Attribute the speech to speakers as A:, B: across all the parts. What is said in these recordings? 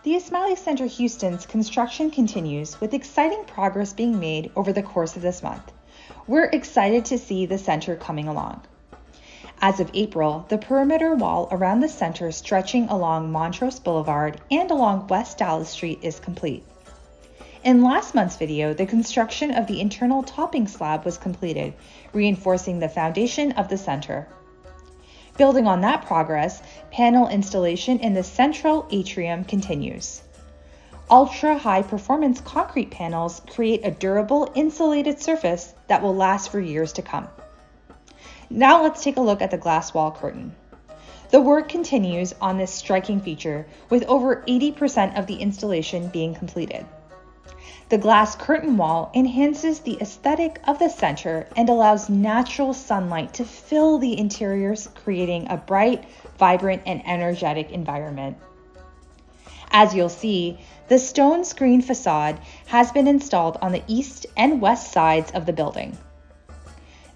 A: The Ismaili Center Houston's construction continues with exciting progress being made over the course of this month. We're excited to see the center coming along. As of April, the perimeter wall around the center stretching along Montrose Boulevard and along West Dallas Street is complete. In last month's video, the construction of the internal topping slab was completed, reinforcing the foundation of the center. Building on that progress, panel installation in the central atrium continues. Ultra-high performance concrete panels create a durable, insulated surface that will last for years to come. Now let's take a look at the glass wall curtain. The work continues on this striking feature, with over 80% of the installation being completed. The glass curtain wall enhances the aesthetic of the center and allows natural sunlight to fill the interiors, creating a bright, vibrant, and energetic environment. As you'll see, the stone screen facade has been installed on the east and west sides of the building.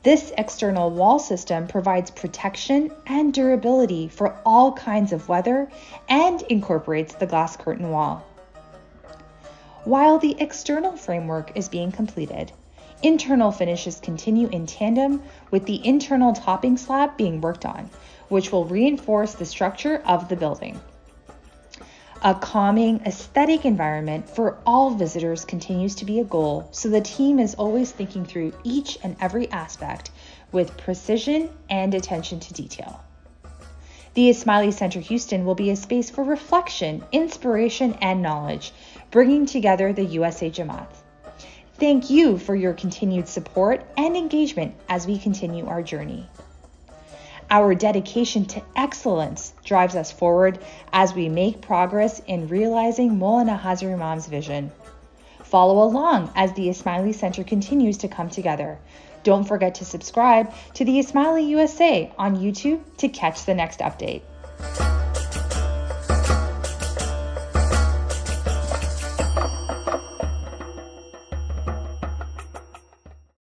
A: This external wall system provides protection and durability for all kinds of weather and incorporates the glass curtain wall. While the external framework is being completed, internal finishes continue in tandem with the internal topping slab being worked on, which will reinforce the structure of the building. A calming, aesthetic environment for all visitors continues to be a goal, so the team is always thinking through each and every aspect with precision and attention to detail. The Ismaili Center Houston will be a space for reflection, inspiration, and knowledge, bringing together the USA Jamaat. Thank you for your continued support and engagement as we continue our journey. Our dedication to excellence drives us forward as we make progress in realizing Maulana Hazar Imam's vision. Follow along as the Ismaili Center continues to come together. Don't forget to subscribe to the Ismaili USA on YouTube to catch the next update.